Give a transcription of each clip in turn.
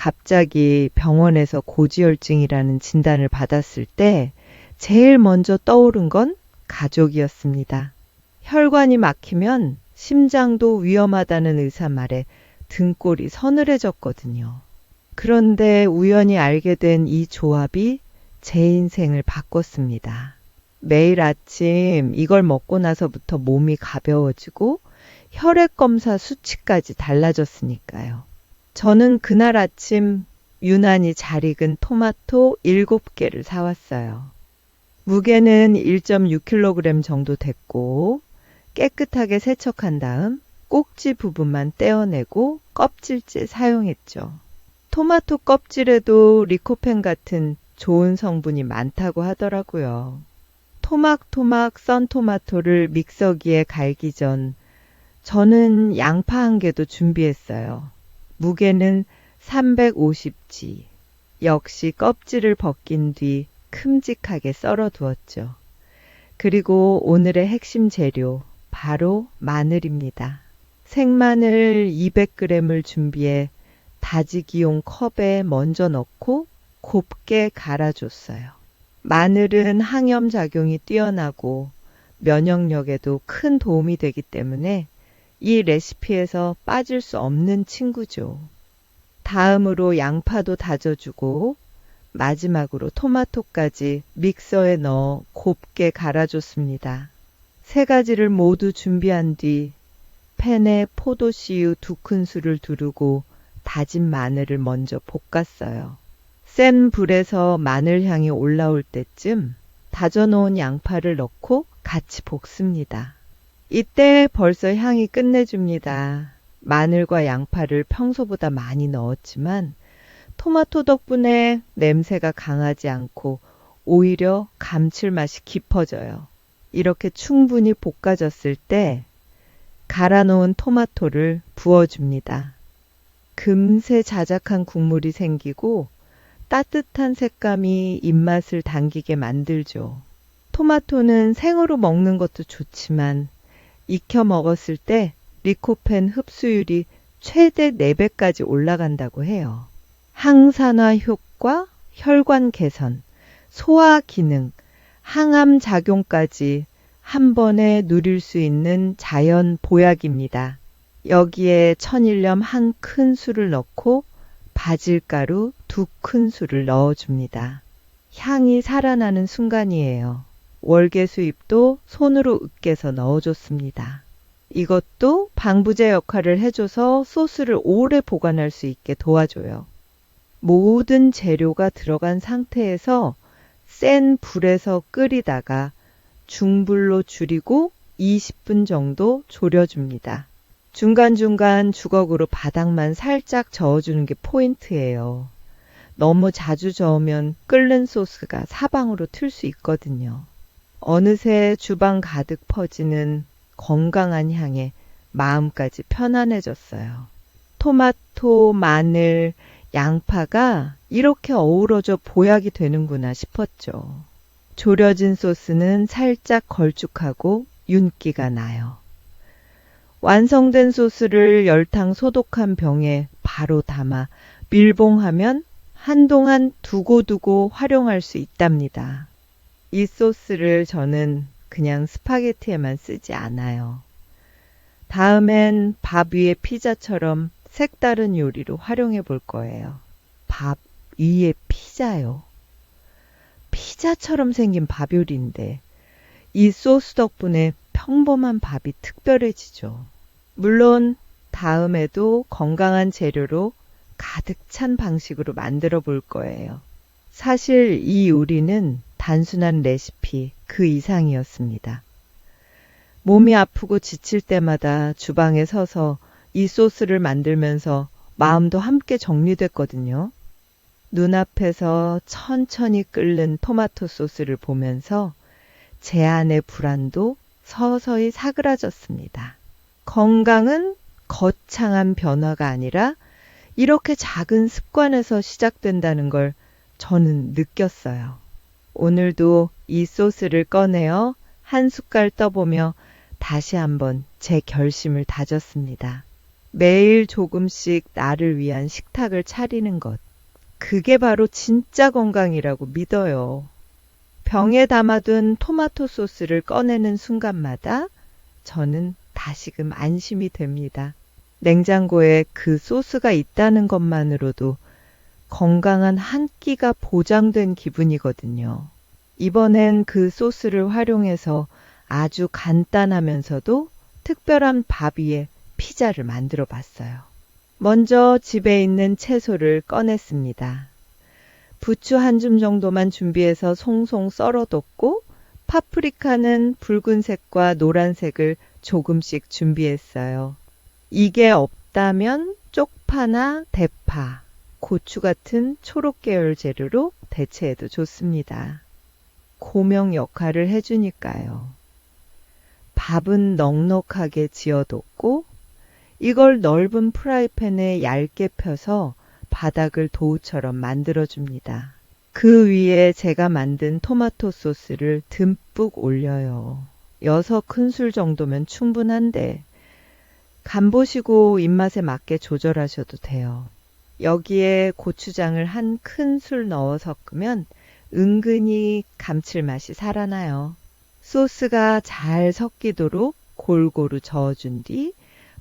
갑자기 병원에서 고지혈증이라는 진단을 받았을 때 제일 먼저 떠오른 건 가족이었습니다. 혈관이 막히면 심장도 위험하다는 의사 말에 등골이 서늘해졌거든요. 그런데 우연히 알게 된 이 조합이 제 인생을 바꿨습니다. 매일 아침 이걸 먹고 나서부터 몸이 가벼워지고 혈액 검사 수치까지 달라졌으니까요. 저는 그날 아침 유난히 잘 익은 토마토 7개를 사왔어요. 무게는 1.6kg 정도 됐고 깨끗하게 세척한 다음 꼭지 부분만 떼어내고 껍질째 사용했죠. 토마토 껍질에도 리코펜 같은 좋은 성분이 많다고 하더라고요. 토막토막 썬 토마토를 믹서기에 갈기 전 저는 양파 1개도 준비했어요. 무게는 350g. 역시 껍질을 벗긴 뒤 큼직하게 썰어 두었죠. 그리고 오늘의 핵심 재료, 바로 마늘입니다. 생마늘 200g을 준비해 다지기용 컵에 먼저 넣고 곱게 갈아줬어요. 마늘은 항염작용이 뛰어나고 면역력에도 큰 도움이 되기 때문에 이 레시피에서 빠질 수 없는 친구죠. 다음으로 양파도 다져주고 마지막으로 토마토까지 믹서에 넣어 곱게 갈아줬습니다. 3가지를 모두 준비한 뒤 팬에 포도씨유 2큰술을 두르고 다진 마늘을 먼저 볶았어요. 센 불에서 마늘 향이 올라올 때쯤 다져놓은 양파를 넣고 같이 볶습니다. 이때 벌써 향이 끝내줍니다. 마늘과 양파를 평소보다 많이 넣었지만 토마토 덕분에 냄새가 강하지 않고 오히려 감칠맛이 깊어져요. 이렇게 충분히 볶아졌을 때 갈아 놓은 토마토를 부어줍니다. 금세 자작한 국물이 생기고 따뜻한 색감이 입맛을 당기게 만들죠. 토마토는 생으로 먹는 것도 좋지만 익혀 먹었을 때 리코펜 흡수율이 최대 4배까지 올라간다고 해요. 항산화 효과, 혈관 개선, 소화 기능, 항암 작용까지 한 번에 누릴 수 있는 자연 보약입니다. 여기에 천일염 1큰술을 넣고 바질가루 2큰술을 넣어줍니다. 향이 살아나는 순간이에요. 월계수잎도 손으로 으깨서 넣어줬습니다. 이것도 방부제 역할을 해줘서 소스를 오래 보관할 수 있게 도와줘요. 모든 재료가 들어간 상태에서 센 불에서 끓이다가 중불로 줄이고 20분 정도 졸여줍니다. 중간중간 주걱으로 바닥만 살짝 저어주는 게 포인트예요. 너무 자주 저으면 끓는 소스가 사방으로 튈 수 있거든요. 어느새 주방 가득 퍼지는 건강한 향에 마음까지 편안해졌어요. 토마토, 마늘, 양파가 이렇게 어우러져 보약이 되는구나 싶었죠. 졸여진 소스는 살짝 걸쭉하고 윤기가 나요. 완성된 소스를 열탕 소독한 병에 바로 담아 밀봉하면 한동안 두고두고 활용할 수 있답니다. 이 소스를 저는 그냥 스파게티에만 쓰지 않아요. 다음엔 밥 위에 피자처럼 색다른 요리로 활용해 볼 거예요. 밥 위에 피자요. 피자처럼 생긴 밥 요리인데 이 소스 덕분에 평범한 밥이 특별해지죠. 물론 다음에도 건강한 재료로 가득 찬 방식으로 만들어 볼 거예요. 사실 이 요리는 단순한 레시피 그 이상이었습니다. 몸이 아프고 지칠 때마다 주방에 서서 이 소스를 만들면서 마음도 함께 정리됐거든요. 눈앞에서 천천히 끓는 토마토 소스를 보면서 제 안의 불안도 서서히 사그라졌습니다. 건강은 거창한 변화가 아니라 이렇게 작은 습관에서 시작된다는 걸 저는 느꼈어요. 오늘도 이 소스를 꺼내어 한 숟갈 떠보며 다시 한번 제 결심을 다졌습니다. 매일 조금씩 나를 위한 식탁을 차리는 것. 그게 바로 진짜 건강이라고 믿어요. 병에 담아둔 토마토 소스를 꺼내는 순간마다 저는 다시금 안심이 됩니다. 냉장고에 그 소스가 있다는 것만으로도 건강한 한 끼가 보장된 기분이거든요. 이번엔 그 소스를 활용해서 아주 간단하면서도 특별한 밥 위에 피자를 만들어 봤어요. 먼저 집에 있는 채소를 꺼냈습니다. 부추 한 줌 정도만 준비해서 송송 썰어뒀고 파프리카는 붉은색과 노란색을 조금씩 준비했어요. 이게 없다면 쪽파나 대파, 고추 같은 초록 계열 재료로 대체해도 좋습니다. 고명 역할을 해주니까요. 밥은 넉넉하게 지어뒀고 이걸 넓은 프라이팬에 얇게 펴서 바닥을 도우처럼 만들어줍니다. 그 위에 제가 만든 토마토 소스를 듬뿍 올려요. 6큰술 정도면 충분한데 간 보시고 입맛에 맞게 조절하셔도 돼요. 여기에 고추장을 한 큰술 넣어 섞으면 은근히 감칠맛이 살아나요. 소스가 잘 섞이도록 골고루 저어준 뒤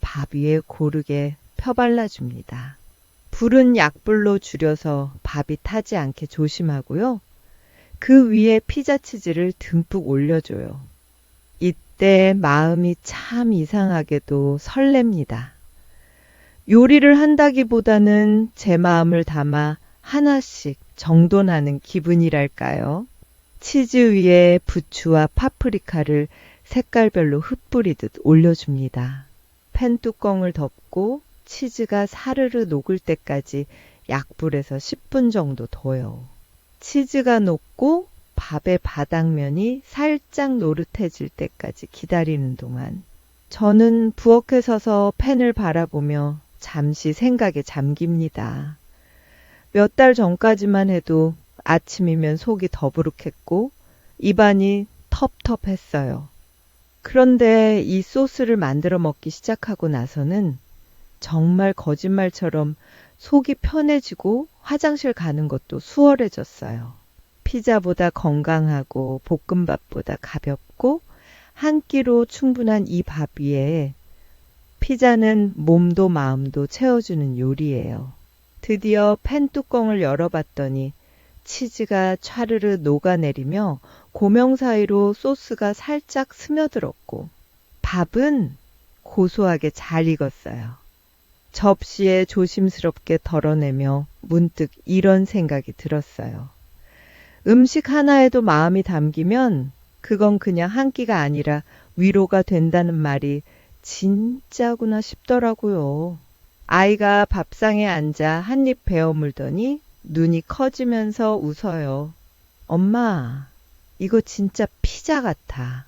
밥 위에 고르게 펴발라줍니다. 불은 약불로 줄여서 밥이 타지 않게 조심하고요. 그 위에 피자 치즈를 듬뿍 올려줘요. 이때 마음이 참 이상하게도 설렙니다. 요리를 한다기보다는 제 마음을 담아 하나씩 정돈하는 기분이랄까요. 치즈 위에 부추와 파프리카를 색깔별로 흩뿌리듯 올려줍니다. 팬 뚜껑을 덮고 치즈가 사르르 녹을 때까지 약불에서 10분 정도 둬요. 치즈가 녹고 밥의 바닥면이 살짝 노릇해질 때까지 기다리는 동안 저는 부엌에 서서 팬을 바라보며 잠시 생각에 잠깁니다. 몇 달 전까지만 해도 아침이면 속이 더부룩했고 입안이 텁텁했어요. 그런데 이 소스를 만들어 먹기 시작하고 나서는 정말 거짓말처럼 속이 편해지고 화장실 가는 것도 수월해졌어요. 피자보다 건강하고 볶음밥보다 가볍고 한 끼로 충분한 이 밥 위에 피자는 몸도 마음도 채워주는 요리예요. 드디어 팬 뚜껑을 열어봤더니 치즈가 촤르르 녹아내리며 고명 사이로 소스가 살짝 스며들었고 밥은 고소하게 잘 익었어요. 접시에 조심스럽게 덜어내며 문득 이런 생각이 들었어요. 음식 하나에도 마음이 담기면 그건 그냥 한 끼가 아니라 위로가 된다는 말이 진짜구나 싶더라고요. 아이가 밥상에 앉아 한 입 베어 물더니 눈이 커지면서 웃어요. 엄마, 이거 진짜 피자 같아.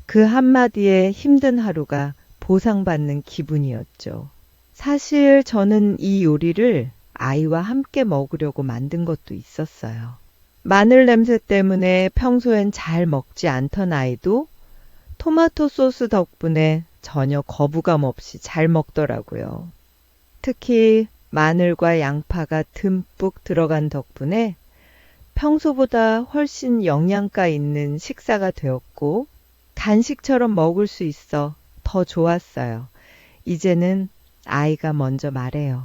그 한마디에 힘든 하루가 보상받는 기분이었죠. 사실 저는 이 요리를 아이와 함께 먹으려고 만든 것도 있었어요. 마늘 냄새 때문에 평소엔 잘 먹지 않던 아이도 토마토 소스 덕분에 전혀 거부감 없이 잘 먹더라고요. 특히 마늘과 양파가 듬뿍 들어간 덕분에 평소보다 훨씬 영양가 있는 식사가 되었고 간식처럼 먹을 수 있어 더 좋았어요. 이제는 아이가 먼저 말해요.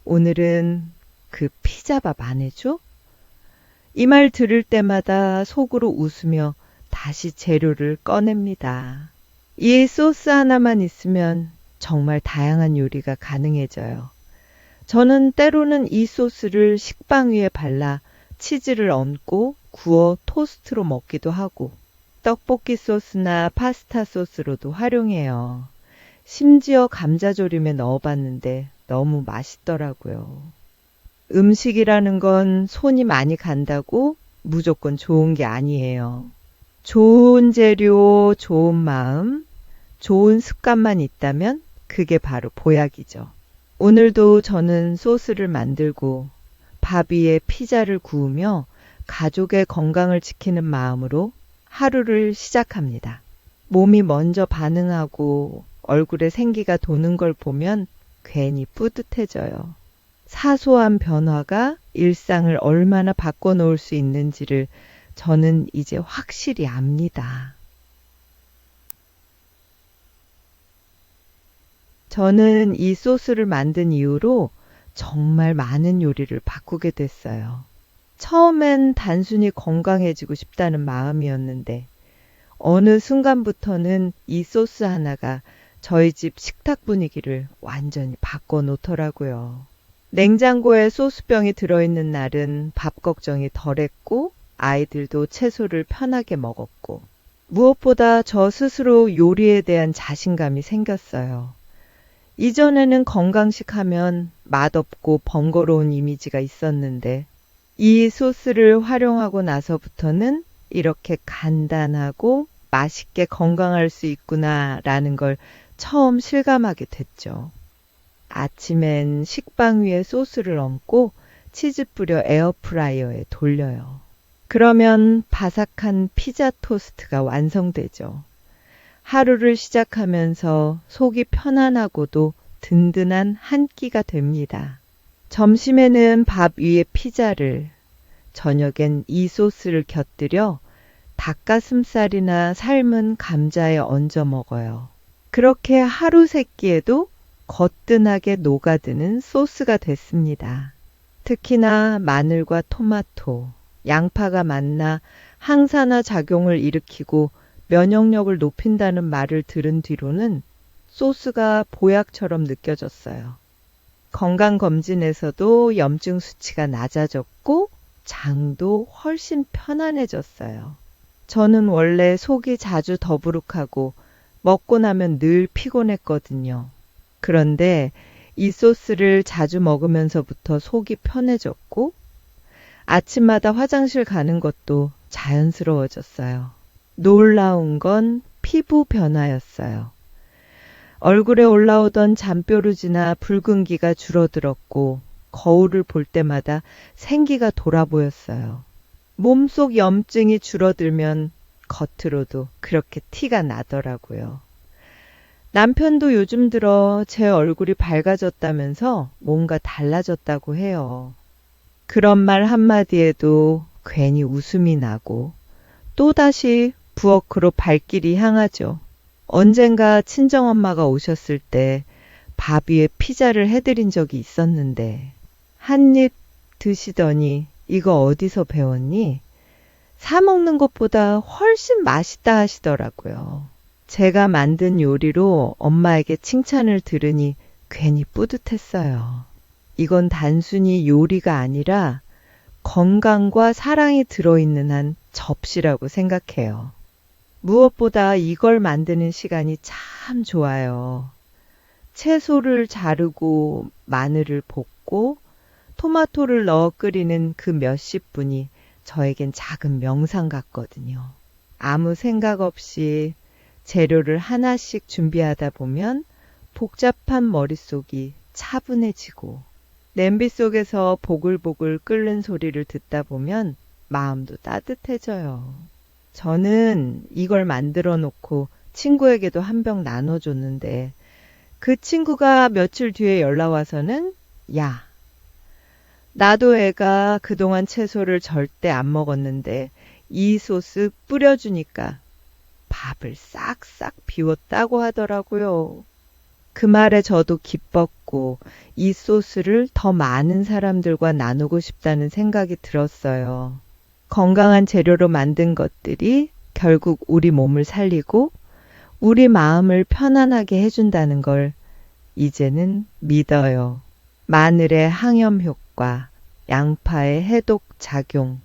오늘은 그 피자밥 안 해줘? 이 말 들을 때마다 속으로 웃으며 다시 재료를 꺼냅니다. 이 소스 하나만 있으면 정말 다양한 요리가 가능해져요. 저는 때로는 이 소스를 식빵 위에 발라 치즈를 얹고 구워 토스트로 먹기도 하고 떡볶이 소스나 파스타 소스로도 활용해요. 심지어 감자조림에 넣어봤는데 너무 맛있더라고요. 음식이라는 건 손이 많이 간다고 무조건 좋은 게 아니에요. 좋은 재료, 좋은 마음, 좋은 습관만 있다면 그게 바로 보약이죠. 오늘도 저는 소스를 만들고 밥 위에 피자를 구우며 가족의 건강을 지키는 마음으로 하루를 시작합니다. 몸이 먼저 반응하고 얼굴에 생기가 도는 걸 보면 괜히 뿌듯해져요. 사소한 변화가 일상을 얼마나 바꿔놓을 수 있는지를 저는 이제 확실히 압니다. 저는 이 소스를 만든 이후로 정말 많은 요리를 바꾸게 됐어요. 처음엔 단순히 건강해지고 싶다는 마음이었는데 어느 순간부터는 이 소스 하나가 저희 집 식탁 분위기를 완전히 바꿔놓더라고요. 냉장고에 소스병이 들어있는 날은 밥 걱정이 덜했고 아이들도 채소를 편하게 먹었고 무엇보다 저 스스로 요리에 대한 자신감이 생겼어요. 이전에는 건강식 하면 맛없고 번거로운 이미지가 있었는데 이 소스를 활용하고 나서부터는 이렇게 간단하고 맛있게 건강할 수 있구나라는 걸 처음 실감하게 됐죠. 아침엔 식빵 위에 소스를 얹고 치즈 뿌려 에어프라이어에 돌려요. 그러면 바삭한 피자 토스트가 완성되죠. 하루를 시작하면서 속이 편안하고도 든든한 한 끼가 됩니다. 점심에는 밥 위에 피자를, 저녁엔 이 소스를 곁들여 닭가슴살이나 삶은 감자에 얹어 먹어요. 그렇게 하루 세 끼에도 거뜬하게 녹아드는 소스가 됐습니다. 특히나 마늘과 토마토, 양파가 만나 항산화 작용을 일으키고 면역력을 높인다는 말을 들은 뒤로는 소스가 보약처럼 느껴졌어요. 건강검진에서도 염증 수치가 낮아졌고 장도 훨씬 편안해졌어요. 저는 원래 속이 자주 더부룩하고 먹고 나면 늘 피곤했거든요. 그런데 이 소스를 자주 먹으면서부터 속이 편해졌고 아침마다 화장실 가는 것도 자연스러워졌어요. 놀라운 건 피부 변화였어요. 얼굴에 올라오던 잔뾰루지나 붉은기가 줄어들었고 거울을 볼 때마다 생기가 돌아 보였어요. 몸속 염증이 줄어들면 겉으로도 그렇게 티가 나더라고요. 남편도 요즘 들어 제 얼굴이 밝아졌다면서 뭔가 달라졌다고 해요. 그런 말 한마디에도 괜히 웃음이 나고 또다시 부엌으로 발길이 향하죠. 언젠가 친정엄마가 오셨을 때 밥 위에 피자를 해드린 적이 있었는데 한 입 드시더니 이거 어디서 배웠니? 사 먹는 것보다 훨씬 맛있다 하시더라고요. 제가 만든 요리로 엄마에게 칭찬을 들으니 괜히 뿌듯했어요. 이건 단순히 요리가 아니라 건강과 사랑이 들어있는 한 접시라고 생각해요. 무엇보다 이걸 만드는 시간이 참 좋아요. 채소를 자르고 마늘을 볶고 토마토를 넣어 끓이는 그 몇십 분이 저에겐 작은 명상 같거든요. 아무 생각 없이 재료를 하나씩 준비하다 보면 복잡한 머릿속이 차분해지고 냄비 속에서 보글보글 끓는 소리를 듣다 보면 마음도 따뜻해져요. 저는 이걸 만들어 놓고 친구에게도 한 병 나눠줬는데 그 친구가 며칠 뒤에 연락 와서는 야, 나도 애가 그동안 채소를 절대 안 먹었는데 이 소스 뿌려주니까 밥을 싹싹 비웠다고 하더라고요. 그 말에 저도 기뻤고 이 소스를 더 많은 사람들과 나누고 싶다는 생각이 들었어요. 건강한 재료로 만든 것들이 결국 우리 몸을 살리고 우리 마음을 편안하게 해준다는 걸 이제는 믿어요. 마늘의 항염 효과, 양파의 해독 작용,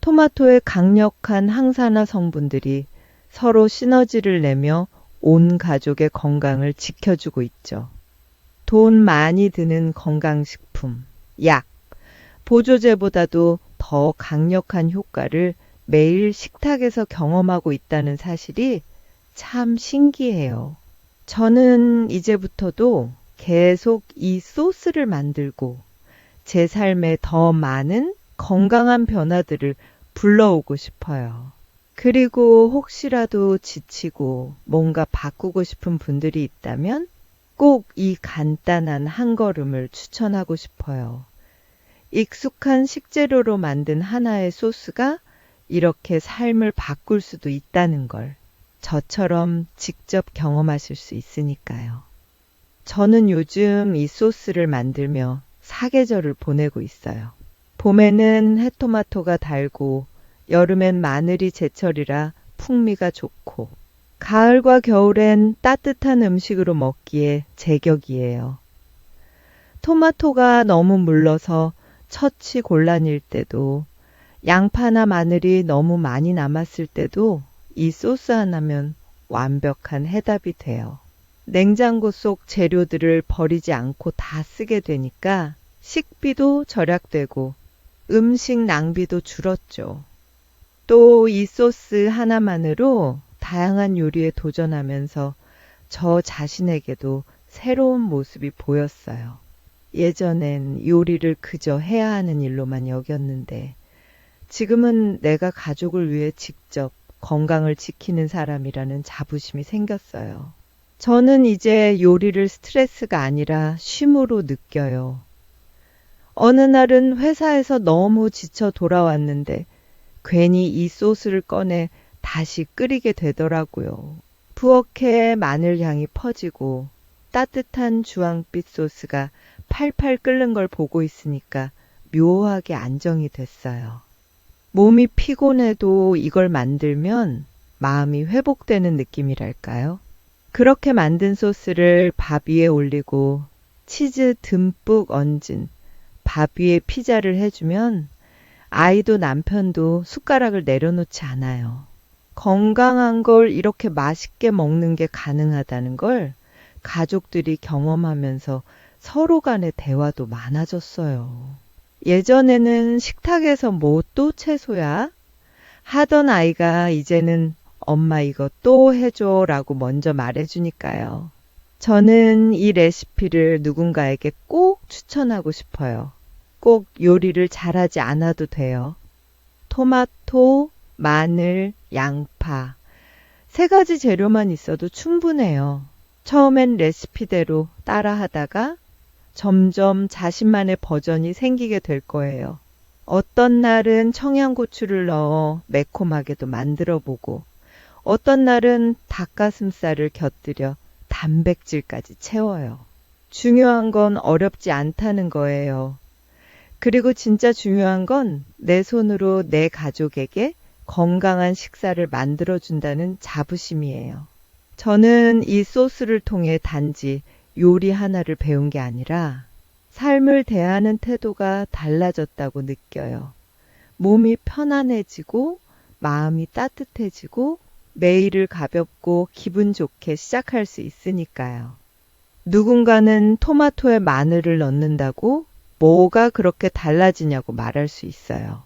토마토의 강력한 항산화 성분들이 서로 시너지를 내며 온 가족의 건강을 지켜주고 있죠. 돈 많이 드는 건강식품, 약, 보조제보다도 더 강력한 효과를 매일 식탁에서 경험하고 있다는 사실이 참 신기해요. 저는 이제부터도 계속 이 소스를 만들고 제 삶에 더 많은 건강한 변화들을 불러오고 싶어요. 그리고 혹시라도 지치고 뭔가 바꾸고 싶은 분들이 있다면 꼭 이 간단한 한 걸음을 추천하고 싶어요. 익숙한 식재료로 만든 하나의 소스가 이렇게 삶을 바꿀 수도 있다는 걸 저처럼 직접 경험하실 수 있으니까요. 저는 요즘 이 소스를 만들며 사계절을 보내고 있어요. 봄에는 해토마토가 달고 여름엔 마늘이 제철이라 풍미가 좋고 가을과 겨울엔 따뜻한 음식으로 먹기에 제격이에요. 토마토가 너무 물러서 처치 곤란일 때도 양파나 마늘이 너무 많이 남았을 때도 이 소스 하나면 완벽한 해답이 돼요. 냉장고 속 재료들을 버리지 않고 다 쓰게 되니까 식비도 절약되고 음식 낭비도 줄었죠. 또 이 소스 하나만으로 다양한 요리에 도전하면서 저 자신에게도 새로운 모습이 보였어요. 예전엔 요리를 그저 해야 하는 일로만 여겼는데 지금은 내가 가족을 위해 직접 건강을 지키는 사람이라는 자부심이 생겼어요. 저는 이제 요리를 스트레스가 아니라 쉼으로 느껴요. 어느 날은 회사에서 너무 지쳐 돌아왔는데 괜히 이 소스를 꺼내 다시 끓이게 되더라고요. 부엌에 마늘 향이 퍼지고 따뜻한 주황빛 소스가 팔팔 끓는 걸 보고 있으니까 묘하게 안정이 됐어요. 몸이 피곤해도 이걸 만들면 마음이 회복되는 느낌이랄까요? 그렇게 만든 소스를 밥 위에 올리고 치즈 듬뿍 얹은 밥 위에 피자를 해주면 아이도 남편도 숟가락을 내려놓지 않아요. 건강한 걸 이렇게 맛있게 먹는 게 가능하다는 걸 가족들이 경험하면서 서로 간의 대화도 많아졌어요. 예전에는 식탁에서 뭐 또 채소야? 하던 아이가 이제는 엄마 이거 또 해줘 라고 먼저 말해주니까요. 저는 이 레시피를 누군가에게 꼭 추천하고 싶어요. 꼭 요리를 잘하지 않아도 돼요. 토마토, 마늘, 양파. 3가지 재료만 있어도 충분해요. 처음엔 레시피대로 따라하다가 점점 자신만의 버전이 생기게 될 거예요. 어떤 날은 청양고추를 넣어 매콤하게도 만들어 보고 어떤 날은 닭가슴살을 곁들여 단백질까지 채워요. 중요한 건 어렵지 않다는 거예요. 그리고 진짜 중요한 건 내 손으로 내 가족에게 건강한 식사를 만들어준다는 자부심이에요. 저는 이 소스를 통해 단지 요리 하나를 배운 게 아니라 삶을 대하는 태도가 달라졌다고 느껴요. 몸이 편안해지고 마음이 따뜻해지고 매일을 가볍고 기분 좋게 시작할 수 있으니까요. 누군가는 토마토에 마늘을 넣는다고 뭐가 그렇게 달라지냐고 말할 수 있어요.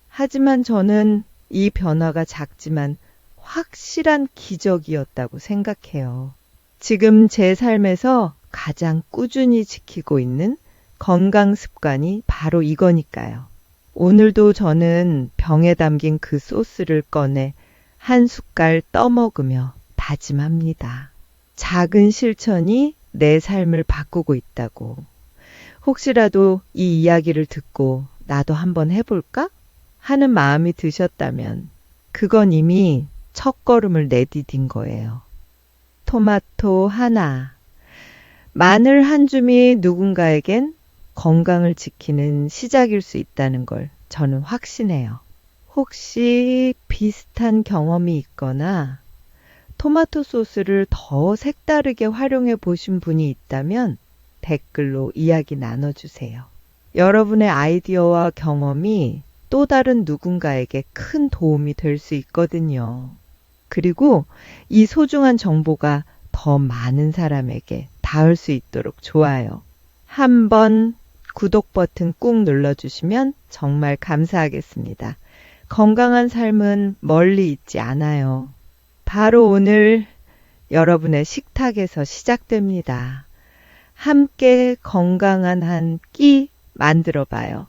하지만 저는 이 변화가 작지만 확실한 기적이었다고 생각해요. 지금 제 삶에서 가장 꾸준히 지키고 있는 건강 습관이 바로 이거니까요. 오늘도 저는 병에 담긴 그 소스를 꺼내 한 숟갈 떠먹으며 다짐합니다. 작은 실천이 내 삶을 바꾸고 있다고. 혹시라도 이 이야기를 듣고 나도 한번 해볼까? 하는 마음이 드셨다면 그건 이미 첫걸음을 내디딘 거예요. 토마토 하나, 마늘 한 줌이 누군가에겐 건강을 지키는 시작일 수 있다는 걸 저는 확신해요. 혹시 비슷한 경험이 있거나 토마토 소스를 더 색다르게 활용해 보신 분이 있다면 댓글로 이야기 나눠주세요. 여러분의 아이디어와 경험이 또 다른 누군가에게 큰 도움이 될 수 있거든요. 그리고 이 소중한 정보가 더 많은 사람에게 닿을 수 있도록 좋아요. 한번 구독 버튼 꾹 눌러주시면 정말 감사하겠습니다. 건강한 삶은 멀리 있지 않아요. 바로 오늘 여러분의 식탁에서 시작됩니다. 함께 건강한 한 끼 만들어 봐요.